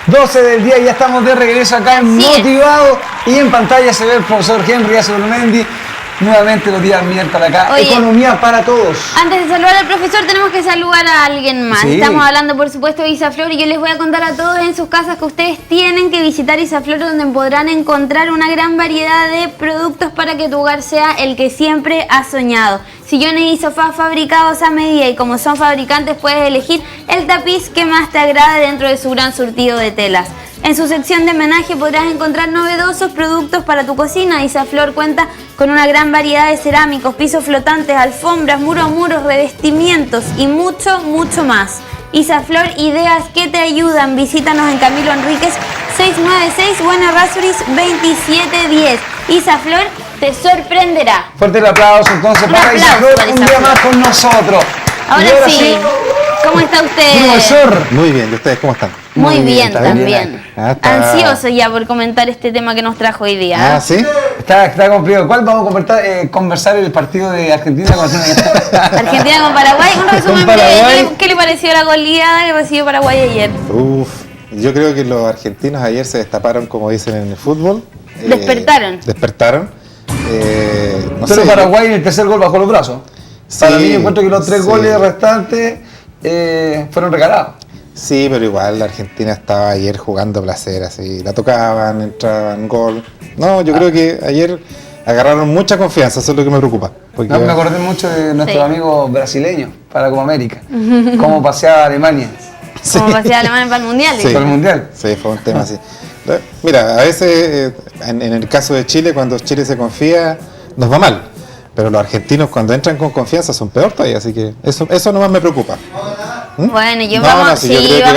12 del día, ya estamos de regreso acá en Motivado y en pantalla se ve el profesor Henry Azurmendi. Nuevamente los días miércoles acá. Oye, economía para todos. Antes de saludar al profesor tenemos que saludar a alguien más. Sí. Estamos hablando por supuesto de Isaflor y yo les voy a contar a todos en sus casas que ustedes tienen que visitar Isaflor, donde podrán encontrar una gran variedad de productos para que tu hogar sea el que siempre has soñado. Sillones y sofás fabricados a medida, y como son fabricantes puedes elegir el tapiz que más te agrade dentro de su gran surtido de telas. En su sección de homenaje podrás encontrar novedosos productos para tu cocina. Isaflor cuenta con una gran variedad de cerámicos, pisos flotantes, alfombras, muro a muro, revestimientos y mucho, mucho más. Isaflor, ideas que te ayudan. Visítanos en Camilo Enríquez 696, Buenos Aires 2710. Isaflor te sorprenderá. Fuerte el aplauso entonces para Isaflor, un día más con nosotros. Ahora sí, ¿cómo está usted? Profesor. Muy bien, ¿y ustedes cómo están? Muy bien también. Ansioso ya por comentar este tema que nos trajo hoy día. Ah, ¿sí? Está complicado. ¿Cuál vamos a conversar el partido de Argentina con Argentina con Paraguay? Un resumen breve. ¿Qué le pareció la goleada que recibió Paraguay ayer? Yo creo que los argentinos ayer se destaparon, como dicen en el fútbol. Despertaron. No sé, Paraguay en el tercer gol bajó los brazos. Sí, para mí encuentro que los 3 goles restantes fueron regalados. Sí, pero igual la Argentina estaba ayer jugando placer, así, la tocaban, entraban, gol. No, yo creo que ayer agarraron mucha confianza, eso es lo que me preocupa. Porque... No, me acordé mucho de nuestros amigos brasileños para la Copa América, cómo paseaba Alemania. Sí. Como paseaba Alemania para el Mundial. Sí. Para el Mundial. Sí, fue un tema así. Mira, a veces, en el caso de Chile, cuando Chile se confía, nos va mal. Pero los argentinos cuando entran con confianza son peor todavía, así que eso nomás me preocupa. Bueno, vamos a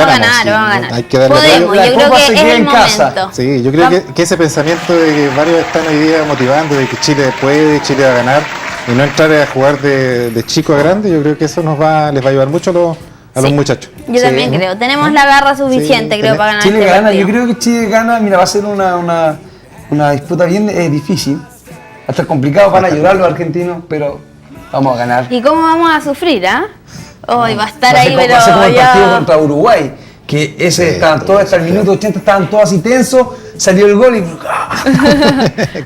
ganar. Hay que darle Podemos, yo creo que es el momento. Sí, yo creo que ese pensamiento de que varios están hoy día motivando, de que Chile puede, Chile va a ganar, y no entrar a jugar de chico a grande, yo creo que eso les va a ayudar mucho a los muchachos. Yo también creo, tenemos la garra suficiente creo para ganar Chile este gana, partido. yo creo que Chile gana, mira, va a ser una disputa bien difícil. Va a estar complicado para ayudar a los argentinos, pero vamos a ganar. ¿Y cómo vamos a sufrir, Hoy va a estar ahí, pero va a ser como el partido contra Uruguay, que estaban todos hasta el minuto 80, estaban todos así tensos, salió el gol y...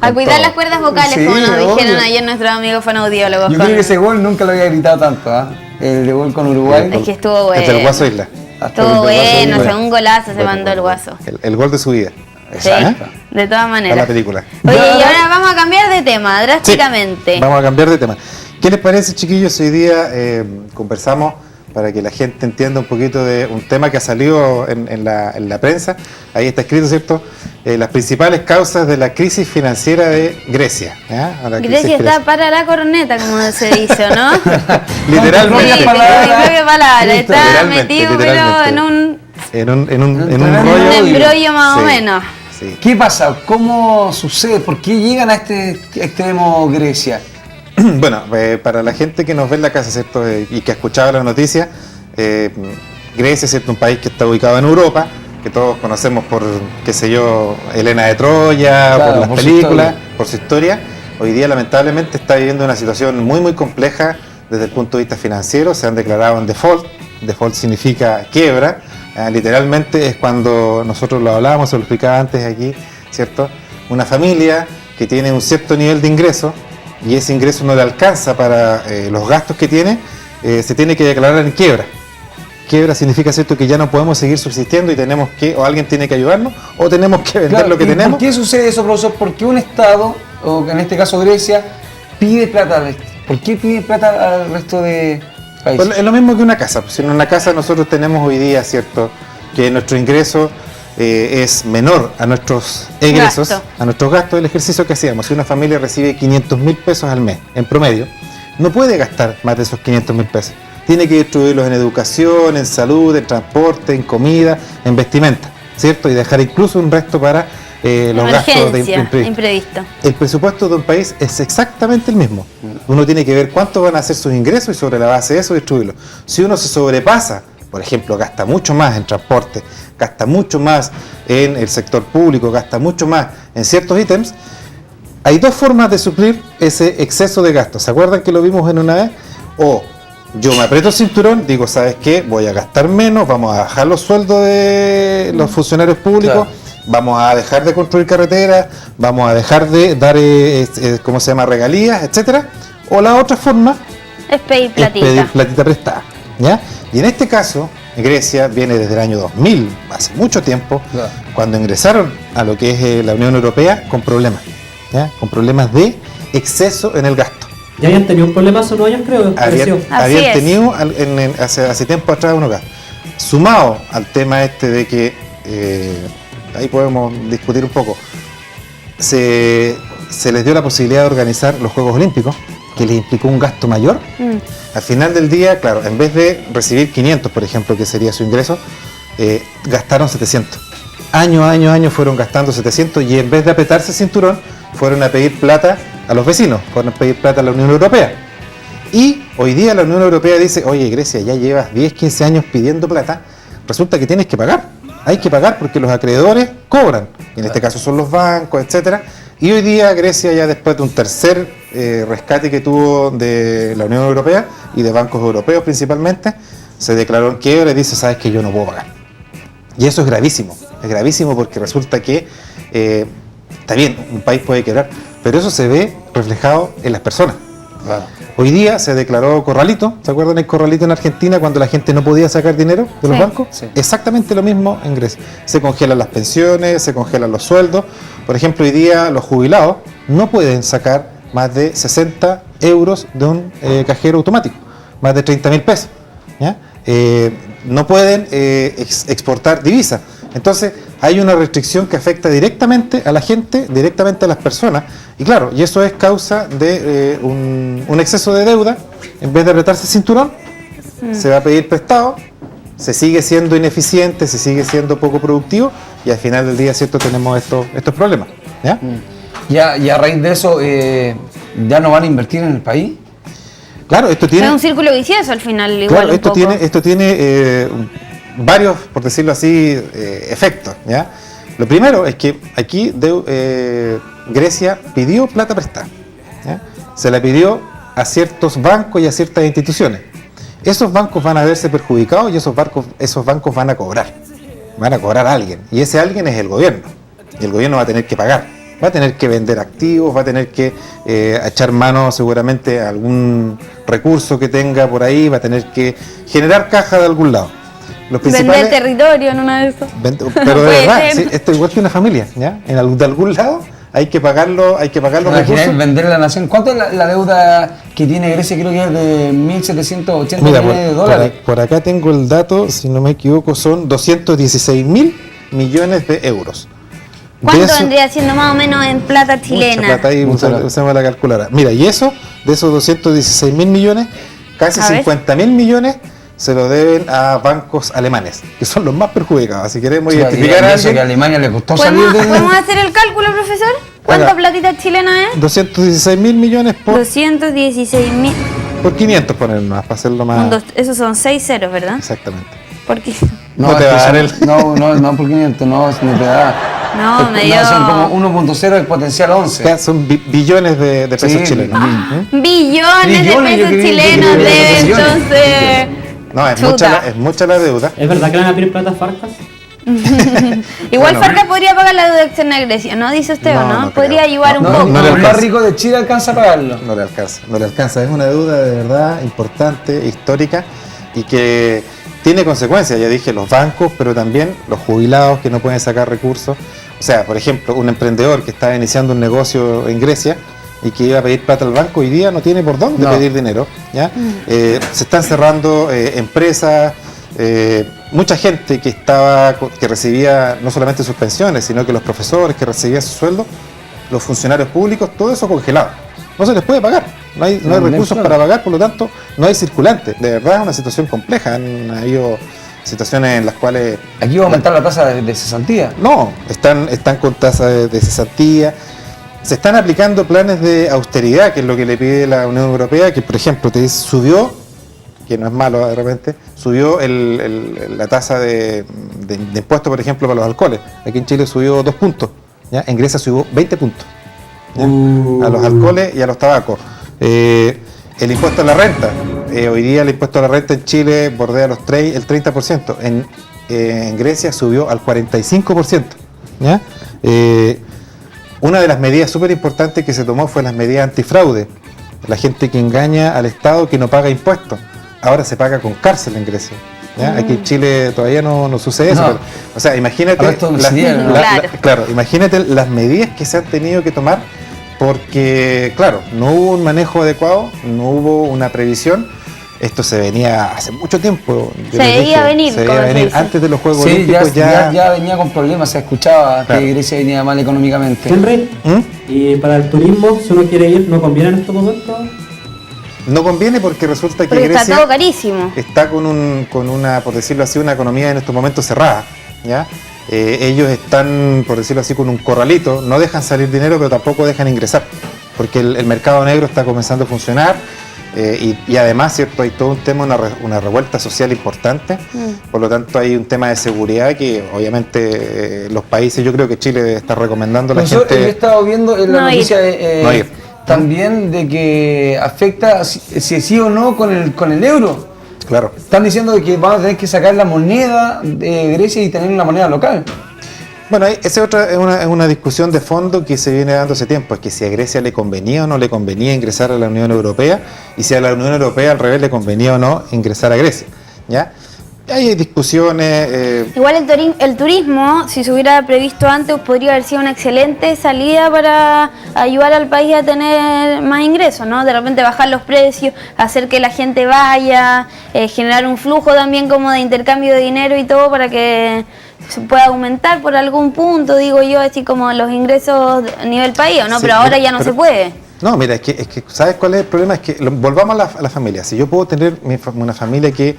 a cuidar las cuerdas vocales, como nos dijeron ayer nuestros amigos fonoaudiólogos. Yo creo que ese gol nunca lo había gritado tanto, el de gol con Uruguay. Es que estuvo bueno. Desde el Guaso Isla. Estuvo bueno, un golazo se mandó el Guaso. El gol de su vida. Exacto. De todas maneras. Para la película. Oye, y ahora vamos a cambiar de tema, drásticamente. Sí, vamos a cambiar de tema. ¿Qué les parece, chiquillos? Hoy día conversamos para que la gente entienda un poquito de un tema que ha salido en la prensa. Ahí está escrito, ¿cierto? Las principales causas de la crisis financiera de Grecia. Grecia está para la corneta, como se dice, ¿no? Literalmente. Sí, palabra. Está metido, pero en un embrollo más o menos. Sí. ¿Qué pasa? ¿Cómo sucede? ¿Por qué llegan a este extremo Grecia? Bueno, para la gente que nos ve en la casa, ¿cierto? Y que ha escuchado las noticias, Grecia, ¿cierto? Un país que está ubicado en Europa, que todos conocemos por, qué sé yo, Helena de Troya, claro, por las películas, por su historia. Hoy día, lamentablemente, está viviendo una situación muy, muy compleja desde el punto de vista financiero. Se han declarado en default. Default significa quiebra. Literalmente es cuando nosotros lo hablábamos, se lo explicaba antes aquí, ¿cierto? Una familia que tiene un cierto nivel de ingreso y ese ingreso no le alcanza para los gastos que tiene, se tiene que declarar en quiebra. Quiebra significa, ¿cierto?, que ya no podemos seguir subsistiendo y tenemos que, o alguien tiene que ayudarnos, o tenemos que vender lo que tenemos. ¿Por qué sucede eso, profesor? ¿Por qué un Estado, o en este caso Grecia, pide plata? ¿Por qué pide plata al resto de países? Pues es lo mismo que una casa. Si en una casa nosotros tenemos hoy día, ¿cierto?, que nuestro ingreso es menor a nuestros egresos, a nuestros gastos, el ejercicio que hacíamos. Si una familia recibe 500.000 pesos al mes, en promedio, no puede gastar más de esos 500.000 pesos. Tiene que distribuirlos en educación, en salud, en transporte, en comida, en vestimenta, ¿cierto? Y dejar incluso un resto para los gastos de imprevisto. El presupuesto de un país es exactamente el mismo. Uno tiene que ver cuánto van a ser sus ingresos y sobre la base de eso distribuirlos. Si uno se sobrepasa, por ejemplo, gasta mucho más en transporte, gasta mucho más en el sector público, gasta mucho más en ciertos ítems, hay dos formas de suplir ese exceso de gastos. ¿Se acuerdan que lo vimos en una vez? O yo me aprieto el cinturón, digo, ¿sabes qué? Voy a gastar menos, vamos a bajar los sueldos de los funcionarios públicos, vamos a dejar de construir carreteras, vamos a dejar de dar, ¿cómo se llama?, regalías, etcétera. O la otra forma es pedir platita. Es pedir platita prestada, ¿ya? Y en este caso, Grecia viene desde el año 2000, hace mucho tiempo, cuando ingresaron a lo que es la Unión Europea con problemas, ¿ya? Con problemas de exceso en el gasto. Ya habían tenido un problema hace unos años, creo. Habían tenido hace tiempo atrás uno acá. Sumado al tema este de que, ahí podemos discutir un poco, se les dio la posibilidad de organizar los Juegos Olímpicos, que les implicó un gasto mayor. Al final del día, claro, en vez de recibir 500, por ejemplo, que sería su ingreso, gastaron 700. Año a año fueron gastando 700 y en vez de apretarse el cinturón, fueron a pedir plata a los vecinos, fueron a pedir plata a la Unión Europea. Y hoy día la Unión Europea dice, oye, Grecia, ya llevas 10, 15 años pidiendo plata, resulta que tienes que pagar. Hay que pagar porque los acreedores cobran, y en este caso son los bancos, etcétera. Y hoy día Grecia, ya después de un tercer rescate que tuvo de la Unión Europea y de bancos europeos principalmente, se declaró en quiebra y dice, sabes que yo no puedo pagar. Y eso es gravísimo porque resulta que, está bien, un país puede quebrar, pero eso se ve reflejado en las personas. Hoy día se declaró corralito, ¿se acuerdan el corralito en Argentina cuando la gente no podía sacar dinero de los bancos? Sí. Exactamente lo mismo en Grecia. Se congelan las pensiones, se congelan los sueldos. Por ejemplo, hoy día los jubilados no pueden sacar más de 60 euros de un cajero automático, más de 30.000 pesos. ¿Ya? No pueden exportar divisas. Entonces hay una restricción que afecta directamente a la gente, directamente a las personas, y claro, y eso es causa de un exceso de deuda. En vez de apretarse el cinturón, se va a pedir prestado, se sigue siendo ineficiente, se sigue siendo poco productivo, y al final del día, ¿cierto?, tenemos estos problemas. ¿Ya? Y a raíz de eso, ¿ya no van a invertir en el país? Claro, esto tiene... Es un círculo vicioso al final, igual. Claro, esto tiene varios, por decirlo así, efectos, ¿ya? Lo primero es que aquí Grecia pidió plata prestada, ¿ya? Se la pidió a ciertos bancos y a ciertas instituciones. Esos bancos van a verse perjudicados y esos bancos van a cobrar a alguien, y ese alguien es el gobierno, y el gobierno va a tener que pagar, va a tener que vender activos, va a tener que echar mano seguramente a algún recurso que tenga por ahí, va a tener que generar caja de algún lado. Vender territorio en una de esas. Pero de verdad, sí, esto es igual que una familia, ¿ya? De algún lado hay que pagarlo, los recursos. Vender a la nación. ¿Cuánto es la deuda que tiene Grecia? Creo que es de 1.780 millones de dólares. Por acá tengo el dato, si no me equivoco, son 216.000 millones de euros. ¿Cuánto vendría siendo más o menos en plata chilena? Mucha plata ahí, usamos la calculadora. Mira, y eso, de esos 216.000 millones, casi 50.000 millones se lo deben a bancos alemanes, que son los más perjudicados. Si queremos identificar a alguien, que a Alemania le costó salir de... ¿Podemos hacer el cálculo, profesor? ¿Cuánta platita chilena es? 216.000 millones por... 216.000... Por 500 ponerlo más, para hacerlo más... Esos son 6 ceros, ¿verdad? Exactamente. ¿Por qué? No te va a dar el... No, por 500, no te da... No, me dio... son como 1.0 el potencial 11. Ya, son billones de pesos chilenos. Billones de pesos chilenos, entonces... No, es mucha la deuda. ¿Es verdad que le van a pedir plata a Farcas? Igual Farcas podría pagar la deuda externa de Grecia, ¿no? Dice usted, ¿o no? Podría ayudar un poco. El más rico de Chile alcanza a pagarlo. No le alcanza. Es una deuda de verdad importante, histórica, y que tiene consecuencias, ya dije, los bancos, pero también los jubilados que no pueden sacar recursos. O sea, por ejemplo, un emprendedor que está iniciando un negocio en Grecia y que iba a pedir plata al banco, hoy día no tiene por dónde pedir dinero, ¿ya? Se están cerrando empresas, mucha gente que recibía no solamente sus pensiones, sino que los profesores que recibían su sueldo, los funcionarios públicos, todo eso congelado. No se les puede pagar, no hay recursos para pagar, por lo tanto no hay circulante. De verdad es una situación compleja, han habido situaciones en las cuales... ¿Aquí va a aumentar la tasa de cesantía? No, están con tasa de cesantía. Se están aplicando planes de austeridad, que es lo que le pide la Unión Europea, que por ejemplo subió, que no es malo de repente, subió la tasa de impuesto, por ejemplo, para los alcoholes. Aquí en Chile subió 2 puntos, ¿ya? En Grecia subió 20 puntos, ¿ya? A los alcoholes y a los tabacos. El impuesto a la renta hoy día el impuesto a la renta en Chile bordea el 30%. En Grecia subió al 45%. ¿Ya? Una de las medidas súper importantes que se tomó fue las medidas antifraude. La gente que engaña al Estado, que no paga impuestos. Ahora se paga con cárcel en Grecia. ¿Ya? Aquí en Chile todavía no sucede eso. Pero, o sea, imagínate, claro, imagínate las medidas que se han tenido que tomar porque, claro, no hubo un manejo adecuado, no hubo una previsión. Esto se venía hace mucho tiempo. Se veía venir antes de los Juegos sí, Olímpicos ya venía con problemas, se escuchaba que Grecia venía mal económicamente. Henry, y para el turismo, si uno quiere ir, ¿no conviene en estos momentos? No conviene porque resulta que porque Grecia está todo carísimo. Está con una, por decirlo así, una economía en estos momentos cerrada. ¿Ya? Ellos están, por decirlo así, con un corralito, no dejan salir dinero, pero tampoco dejan ingresar, porque el mercado negro está comenzando a funcionar. Y además, ¿cierto? Hay todo un tema, una revuelta social importante, por lo tanto hay un tema de seguridad que obviamente los países, yo creo que Chile está recomendando a la gente... Yo he estado viendo en la noticia también de que afecta si sí o no con el euro. Claro. Están diciendo que van a tener que sacar la moneda de Grecia y tener una moneda local. Bueno, esa es una discusión de fondo que se viene dando hace tiempo, es que si a Grecia le convenía o no le convenía ingresar a la Unión Europea, y si a la Unión Europea al revés le convenía o no ingresar a Grecia, ¿ya? Hay discusiones... Igual el turismo, si se hubiera previsto antes, podría haber sido una excelente salida para ayudar al país a tener más ingresos, ¿no? De repente bajar los precios, hacer que la gente vaya, generar un flujo también como de intercambio de dinero y todo para que se pueda aumentar por algún punto, digo yo, así como los ingresos a nivel país, ¿no? Sí, pero ahora ya no se puede. No, mira, es que ¿sabes cuál es el problema? Es que volvamos a la familia. Si yo puedo tener una familia que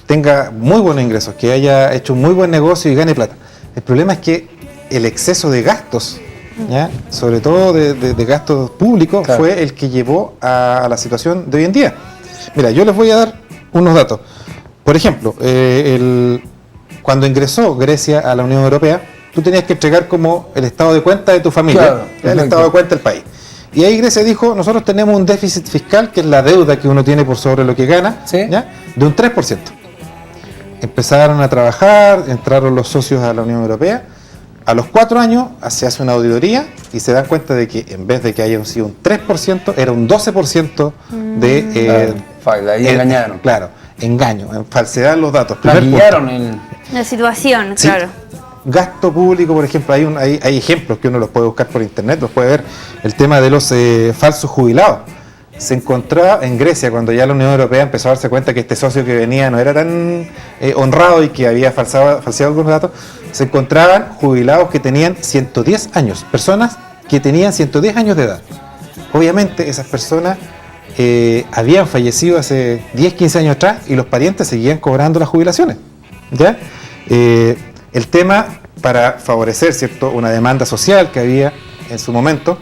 tenga muy buenos ingresos, que haya hecho un muy buen negocio y gane plata, el problema es que el exceso de gastos, ¿ya? Sobre todo de gastos públicos, claro, fue el que llevó a la situación de hoy en día. Mira, yo les voy a dar unos datos. Por ejemplo, cuando ingresó Grecia a la Unión Europea, tú tenías que entregar como el estado de cuenta de tu familia, claro, el estado de cuenta del país. Y ahí Grecia dijo, nosotros tenemos un déficit fiscal, que es la deuda que uno tiene por sobre lo que gana, ¿sí?, ¿ya?, de un 3%. Empezaron a trabajar, entraron los socios a la Unión Europea. A los 4 años se hace una auditoría y se dan cuenta de que en vez de que haya sido un 3%, era un 12% de... ahí engañaron. Claro, engaño, falsedad en los datos. Maquillaron la situación, sí, claro. Gasto público, por ejemplo, hay ejemplos que uno los puede buscar por internet, los puede ver. El tema de los falsos jubilados. Se encontraba en Grecia, cuando ya la Unión Europea empezó a darse cuenta que este socio que venía no era tan honrado y que había falseado algunos datos, se encontraban jubilados que tenían 110 años, personas que tenían 110 años de edad. Obviamente esas personas habían fallecido hace 10, 15 años atrás y los parientes seguían cobrando las jubilaciones, ¿ya? El tema, para favorecer, ¿cierto?, una demanda social que había en su momento,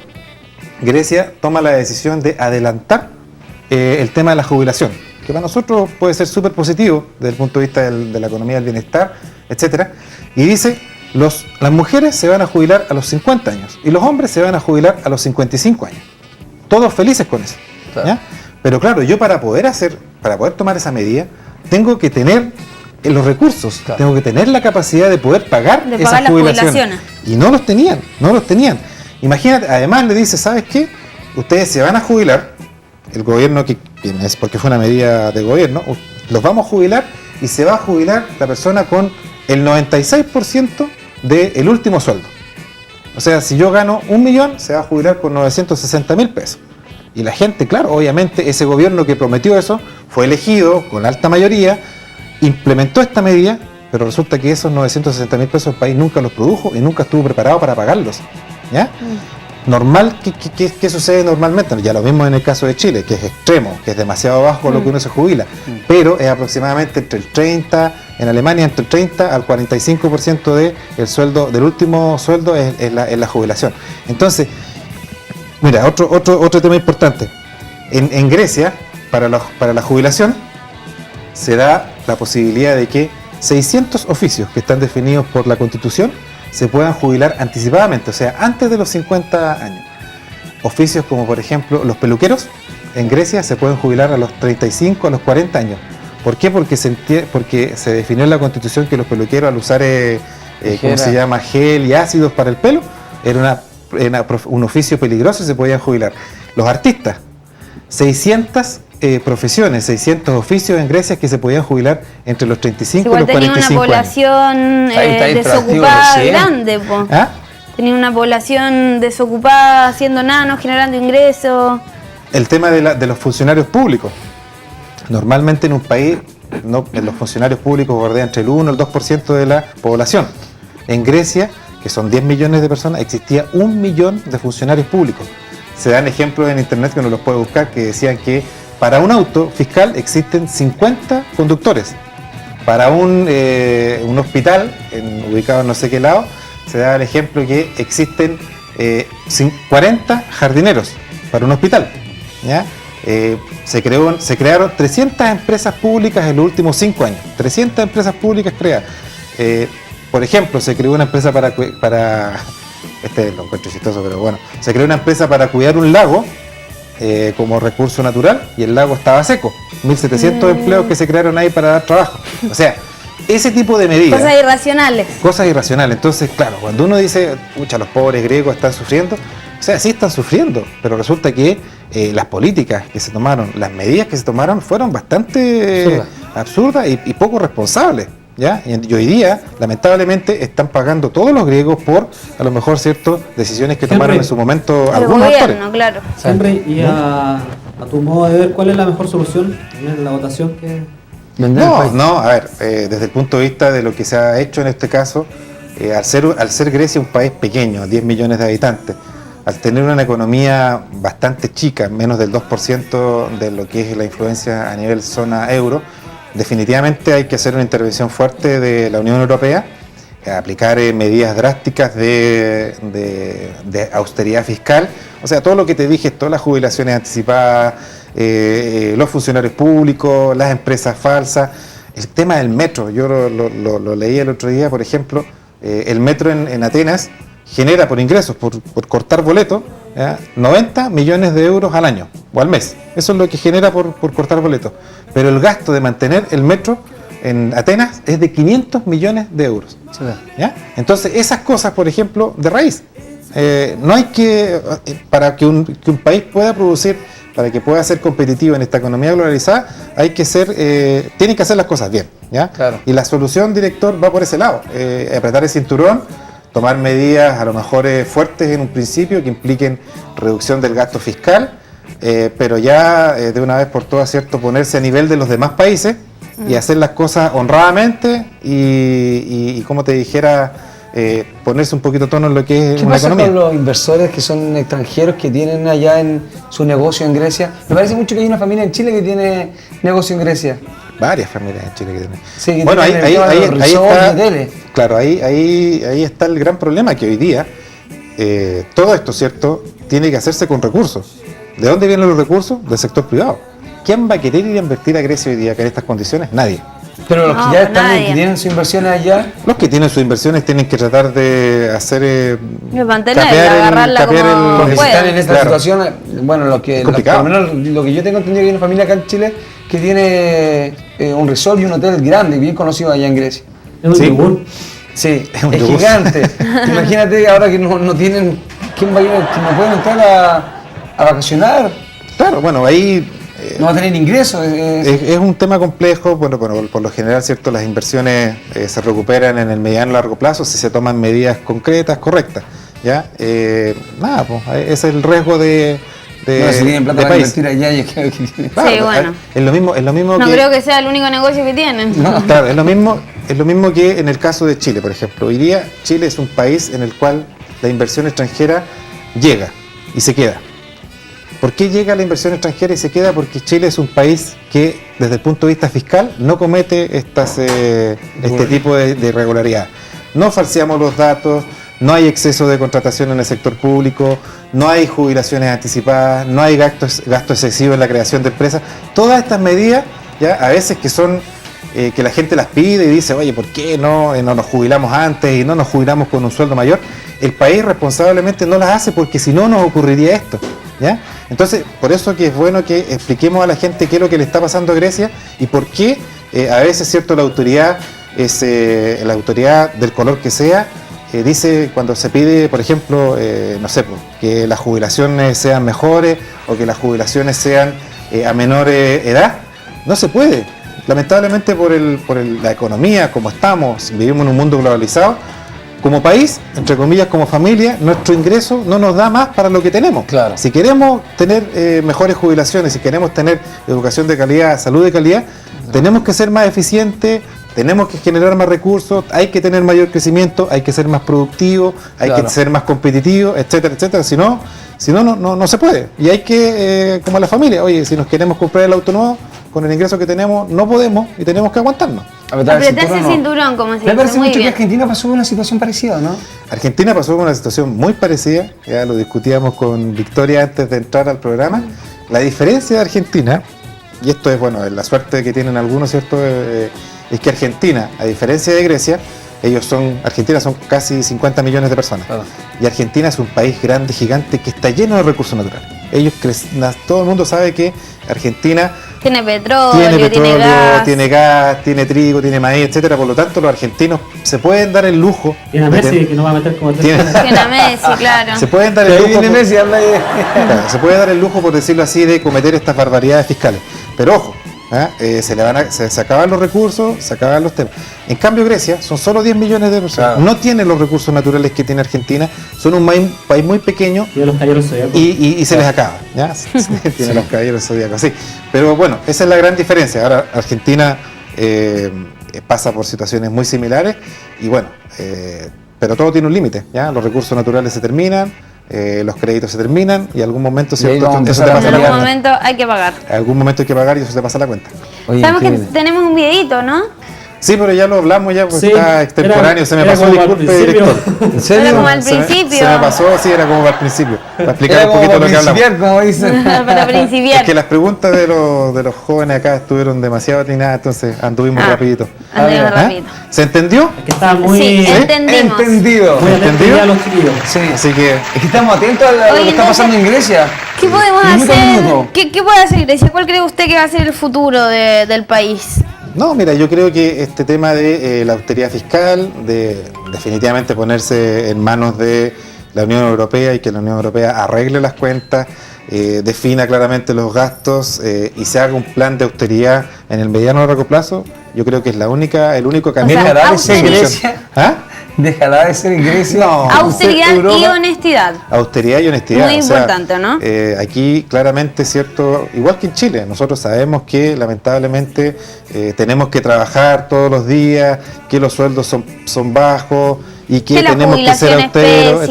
Grecia toma la decisión de adelantar el tema de la jubilación, que para nosotros puede ser súper positivo desde el punto de vista de la economía del bienestar, etcétera. Y dice, las mujeres se van a jubilar a los 50 años y los hombres se van a jubilar a los 55 años. Todos felices con eso, claro, ¿ya? Pero claro, yo para poder tomar esa medida, tengo que tener los recursos, claro, tengo que tener la capacidad de poder pagar esas jubilaciones. Y no los tenían. Imagínate, además le dice, ¿sabes qué? Ustedes se van a jubilar, el gobierno, porque fue una medida de gobierno, los vamos a jubilar y se va a jubilar la persona con el 96% del último sueldo. O sea, si yo gano 1 millón, se va a jubilar con 960.000 pesos. Y la gente, claro, obviamente ese gobierno que prometió eso, fue elegido con alta mayoría, implementó esta medida, pero resulta que esos 960.000 pesos el país nunca los produjo y nunca estuvo preparado para pagarlos, ¿ya? Normal, ¿qué sucede normalmente? Ya lo mismo en el caso de Chile, que es extremo, que es demasiado bajo con lo que uno se jubila, pero es aproximadamente entre el 30, en Alemania entre el 30 al 45% del último sueldo es la jubilación. Entonces, mira, otro tema importante. En Grecia, para la jubilación, se da la posibilidad de que 600 oficios que están definidos por la Constitución se puedan jubilar anticipadamente, o sea, antes de los 50 años. Oficios como, por ejemplo, los peluqueros, en Grecia se pueden jubilar a los 35, a los 40 años. ¿Por qué? Porque se definió en la Constitución que los peluqueros, al usar ¿cómo se llama? Gel y ácidos para el pelo, era un oficio peligroso y se podían jubilar. Los artistas, 600 profesiones, 600 oficios en Grecia que se podían jubilar entre los 35 y los 45 años. Tenía una población desocupada grande, po. ¿Ah? Tenía una población desocupada, haciendo nada, no generando ingresos. El tema de los funcionarios públicos. Normalmente en un país, los funcionarios públicos bordean entre el 1 y el 2% de la población. En Grecia, que son 10 millones de personas, existía 1 millón de funcionarios públicos. Se dan ejemplos en internet que uno los puede buscar que decían que para un auto fiscal existen 50 conductores. Para un hospital, ubicado en no sé qué lado, se da el ejemplo que existen 40 jardineros para un hospital. ¿Ya? Se crearon 300 empresas públicas en los últimos 5 años. 300 empresas públicas creadas. Por ejemplo, se creó una empresa lo encuentro chistoso, pero bueno, se creó una empresa para cuidar un lago como recurso natural y el lago estaba seco. 1.700 empleos que se crearon ahí para dar trabajo. O sea, ese tipo de medidas. Cosas irracionales. Cosas irracionales. Entonces, claro, cuando uno dice, pucha, los pobres griegos están sufriendo, o sea, sí están sufriendo, pero resulta que las políticas que se tomaron, las medidas que se tomaron fueron bastante absurdas y poco responsables. ¿Ya? Y hoy día, lamentablemente, están pagando todos los griegos por, a lo mejor, ciertas decisiones que tomaron en su momento algunos actores. Claro. Siempre, y a tu modo de ver, ¿cuál es la mejor solución en la votación que...? A ver, desde el punto de vista de lo que se ha hecho en este caso, al ser Grecia un país pequeño, 10 millones de habitantes, al tener una economía bastante chica, menos del 2% de lo que es la influencia a nivel zona euro, definitivamente hay que hacer una intervención fuerte de la Unión Europea, aplicar medidas drásticas de austeridad fiscal, o sea, todo lo que te dije, todas las jubilaciones anticipadas, los funcionarios públicos, las empresas falsas, el tema del metro, yo lo leí el otro día, por ejemplo, el metro en Atenas genera por ingresos, por cortar boletos, 90 millones de euros al año o al mes. Eso es lo que genera por cortar boletos. Pero el gasto de mantener el metro en Atenas es de 500 millones de euros. ¿Ya? Entonces, esas cosas, por ejemplo, de raíz. No hay que, para que un país pueda producir, para que pueda ser competitivo en esta economía globalizada, hay que tienen que hacer las cosas bien. ¿Ya? Claro. Y la solución, director, va por ese lado. Apretar el cinturón, tomar medidas a lo mejor fuertes en un principio que impliquen reducción del gasto fiscal, pero ya de una vez por todas, ¿cierto?, ponerse a nivel de los demás países y hacer las cosas honradamente y como te dijera, ponerse un poquito tono en lo que es una economía. ¿Qué pasa con los inversores que son extranjeros que tienen allá en su negocio en Grecia? Me parece mucho que hay una familia en Chile que tiene negocio en Grecia. Varias familias en Chile que tienen. Sí, que bueno, tienen ahí está, hoteles. Claro, ahí está el gran problema, que hoy día todo esto, ¿cierto?, tiene que hacerse con recursos. ¿De dónde vienen los recursos? Del sector privado. ¿Quién va a querer ir a invertir a Grecia hoy día en estas condiciones? Nadie. Pero los que ya están, que tienen sus inversiones allá. Los que tienen sus inversiones tienen que tratar de hacer. Mantenerla, agarrarla como porque si están en esta claro. situación, bueno, por lo menos lo que yo tengo entendido que hay una familia acá en Chile que tiene un resort y un hotel grande, bien conocido allá en Grecia. Es un yogur. Sí, es gigante. Imagínate ahora que no tienen, ¿quién va a ir? Que no pueden entrar a vacacionar. Claro, bueno, ahí no va a tener ingresos. Es un tema complejo. Bueno, por lo general, ¿cierto?, las inversiones se recuperan en el mediano y largo plazo si se toman medidas concretas, correctas. ¿Ya? Nada, pues, ese es el riesgo de si tienen plata para invertir allá, yo creo que tienen. Claro, sí, bueno. Es lo mismo no creo que sea el único negocio que tienen. No, claro, es lo mismo que en el caso de Chile, por ejemplo. Hoy día Chile es un país en el cual la inversión extranjera llega y se queda. ¿Por qué llega la inversión extranjera y se queda? Porque Chile es un país que, desde el punto de vista fiscal, no comete este tipo de irregularidad. No falseamos los datos, no hay exceso de contratación en el sector público, no hay jubilaciones anticipadas, no hay gasto excesivo en la creación de empresas. Todas estas medidas, ya a veces que son que la gente las pide y dice, oye, ¿por qué no nos jubilamos antes y no nos jubilamos con un sueldo mayor? El país responsablemente no las hace porque si no nos ocurriría esto. ¿ya? Entonces, por eso que es bueno que expliquemos a la gente qué es lo que le está pasando a Grecia y por qué a veces, ¿cierto?, la autoridad del color que sea, dice cuando se pide, por ejemplo, no sé, que las jubilaciones sean mejores o que las jubilaciones sean a menor edad, no se puede. Lamentablemente por la economía, como estamos, vivimos en un mundo globalizado, como país, entre comillas, como familia, nuestro ingreso no nos da más para lo que tenemos. Claro. Si queremos tener mejores jubilaciones, si queremos tener educación de calidad, salud de calidad, tenemos que ser más eficientes, tenemos que generar más recursos, hay que tener mayor crecimiento, hay que ser más productivos, hay que ser más competitivos, etcétera, etcétera. Si no, no se puede. Y hay que, como la familia, oye, si nos queremos comprar el auto nuevo, con el ingreso que tenemos, no podemos y tenemos que aguantarnos. Apretarse el cinturón, como se dice. Me parece muy mucho bien. que Argentina pasó por una situación parecida, ¿no? Argentina pasó por una situación muy parecida, ya lo discutíamos con Victoria antes de entrar al programa. La diferencia de Argentina, y esto es, bueno, la suerte que tienen algunos, ¿cierto?, es que Argentina, a diferencia de Grecia, Argentina son casi 50 millones de personas. Claro. Y Argentina es un país grande, gigante, que está lleno de recursos naturales. Todo el mundo sabe que Argentina tiene petróleo, tiene gas, tiene trigo, tiene maíz, etcétera. Por lo tanto, los argentinos se pueden dar el lujo. Tiene a Messi, que no va a meter como tiene a Messi, claro. Se pueden dar el lujo. Se puede dar el lujo, por decirlo así, de cometer estas barbaridades fiscales. Pero ojo, se acaban los recursos, se acaban los temas. En cambio, Grecia son solo 10 millones de personas. Claro. No tiene los recursos naturales que tiene Argentina. Son un país muy pequeño. Tiene los caballeros zodíacos. Y se les acaba. ¿Ya? Tiene los caballeros zodíacos, sí. Pero bueno, esa es la gran diferencia. Ahora, Argentina pasa por situaciones muy similares. Y bueno, pero todo tiene un límite. ¿Ya? Los recursos naturales se terminan. Los créditos se terminan y en algún momento, ¿cierto? Eso te pasa la cuenta. En algún momento hay que pagar. En algún momento hay que pagar y eso te pasa la cuenta. Oye, sabemos que tenemos un videito, ¿no? Sí, pero ya lo hablamos ya, porque está extemporáneo. Se me pasó, disculpe, director. ¿En serio? Era como al principio. Se me pasó, sí, era como al principio. Para explicar un poquito lo que hablamos. Como dicen. Para principiar. Es que las preguntas de los jóvenes acá estuvieron demasiado atinadas, entonces anduvimos rapidito. Anduvimos rapidito. ¿Se entendió? Es que estaba muy... Sí, entendimos. Entendido. Muy entendido. A los chiquillos. Sí. Así que... Es que estamos atentos a lo que está pasando en Grecia. ¿Qué podemos hacer? ¿Qué puede hacer Grecia? ¿Cuál cree usted que va a ser el futuro del país? No, mira, yo creo que este tema de la austeridad fiscal, de definitivamente ponerse en manos de la Unión Europea y que la Unión Europea arregle las cuentas, defina claramente los gastos y se haga un plan de austeridad en el mediano o largo plazo, yo creo que es el único camino. ¿Dejará de ser Grecia? ¿Ah? ¿Dejará de ser Grecia? No. Austeridad y honestidad. Austeridad y honestidad. Muy importante, ¿no? Aquí claramente, cierto, igual que en Chile, nosotros sabemos que lamentablemente tenemos que trabajar todos los días, que los sueldos son bajos y que tenemos que ser austeros.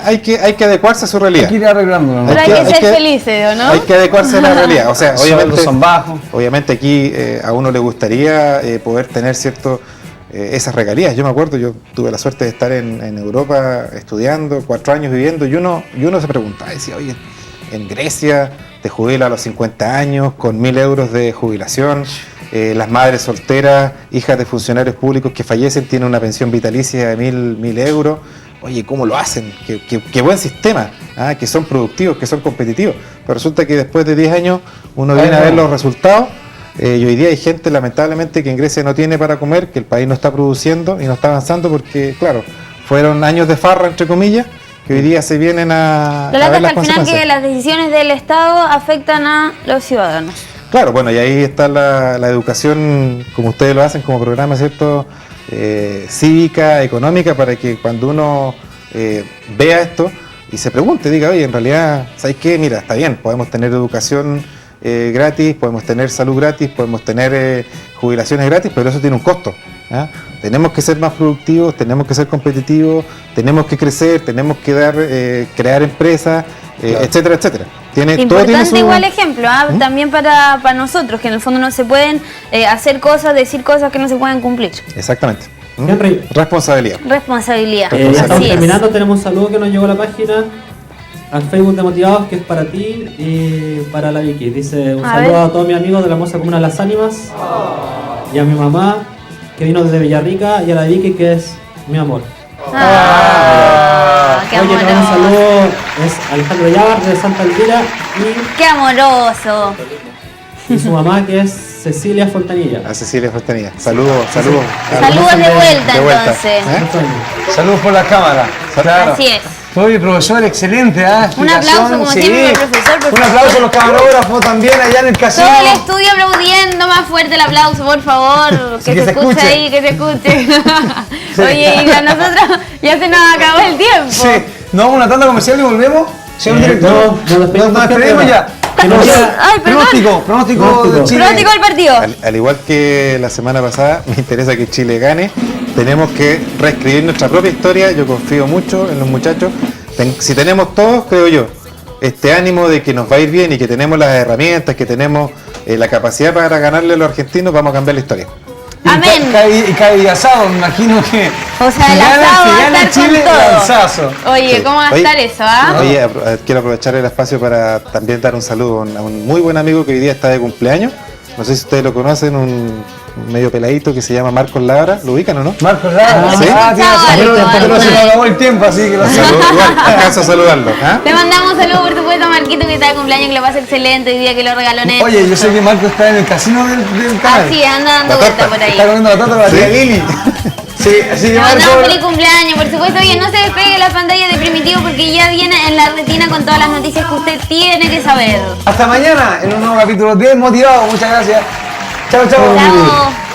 Hay que adecuarse a su realidad. Hay que ir arreglándolo, ¿no? Pero hay que ser felices, ¿no? Hay que adecuarse a la realidad. O sea, obviamente son bajos. Obviamente aquí a uno le gustaría poder tener esas regalías. Yo me acuerdo, yo tuve la suerte de estar en Europa estudiando, 4 años viviendo, y uno se preguntaba, decía, oye, en Grecia te jubilas a los 50 años con 1.000 euros de jubilación, las madres solteras, hijas de funcionarios públicos que fallecen tienen una pensión vitalicia de 1.000 euros. Oye, ¿cómo lo hacen? Qué buen sistema, que son productivos, que son competitivos. Pero resulta que después de 10 años uno viene a ver los resultados. Y hoy día hay gente, lamentablemente, que en Grecia no tiene para comer, que el país no está produciendo y no está avanzando porque, claro, fueron años de farra, entre comillas, que hoy día se vienen a ver las al final consecuencias. que las decisiones del Estado afectan a los ciudadanos. Claro, bueno, y ahí está la educación, como ustedes lo hacen como programa, ¿cierto?, cívica, económica, para que cuando uno vea esto y se pregunte, diga, oye, en realidad, ¿sabes qué? Mira, está bien, podemos tener educación gratis, podemos tener salud gratis, podemos tener jubilaciones gratis, pero eso tiene un costo. Tenemos que ser más productivos, tenemos que ser competitivos, tenemos que crecer, tenemos que crear empresas, claro, etcétera, etcétera. Importante igual ejemplo, también para nosotros, que en el fondo no se pueden hacer cosas, decir cosas que no se pueden cumplir. Exactamente. Henry. Responsabilidad. Responsabilidad. Ya estamos terminando, tenemos un saludo que nos llegó a la página, al Facebook de Motivados, que es para ti y para la Vicky. Dice, un saludo a todos mis amigos de la hermosa comuna de Las Ánimas, y a mi mamá, que vino desde Villarrica, y a la Vicky, que es mi amor. qué Oye, amoroso. un saludo es Alejandro Llavar de Santa Elvira Qué amoroso. y su mamá que es Cecilia Fontanilla. A Cecilia Fontanilla. Saludos. Saludos de vuelta, de vuelta. entonces. Saludos por la cámara. Claro. Así es. Oye, profesor, excelente, ¿ah? Un aplauso, como siempre, para el profesor, por Un favor. aplauso a los camarógrafos también allá en el casino. Todo el estudio aplaudiendo, más fuerte el aplauso, por favor. Sí, que se escuche ahí, que se escuche. Oye, y a nosotros ya se nos acabó el tiempo. Sí. ¿Nos vamos a una tanda comercial y volvemos? Señor director. nos despedimos Nos despedimos ya. Que nos queda- Ay, perdón. Pronóstico de Chile. Pronóstico del partido. Al igual que la semana pasada, me interesa que Chile gane. Tenemos que reescribir nuestra propia historia. Yo confío mucho en los muchachos. Si tenemos todos, creo yo, este ánimo de que nos va a ir bien y que tenemos las herramientas, que tenemos la capacidad para ganarle a los argentinos, vamos a cambiar la historia. Amén. Y cae asado, me imagino que. O sea, si el gana- asado si va a gana estar Chile, con todo. lanzazo. Oye, Sí. ¿cómo va a Oye, estar eso, ah? Oye, quiero aprovechar el espacio para también dar un saludo a un muy buen amigo que hoy día está de cumpleaños. No sé si ustedes lo conocen, un medio peladito que se llama Marcos Labra. ¿Lo ubican o no? Marcos Lara. ¿sí? tiene razón, pero se nos acabó el tiempo, así que lo Saludos, igual, alcanzo a saludarlo. ¿ah? Te mandamos saludos, por supuesto, a Marquito, que está de cumpleaños, que lo pasa excelente hoy día, que lo regaló Néstor. Oye, yo sé que Marcos está en el casino del canal. Así, anda dando La vueltas torta. por ahí. Está comiendo la torta de la tía Lili. Sí, así que Te mandamos Marcos. feliz cumpleaños, por supuesto. Oye, no se despegue la pantalla de Primitivo porque ya viene en la retina con todas las noticias que usted tiene que saber. Hasta mañana en un nuevo capítulo de Motivado. Muchas gracias. Chao, chao. Chao.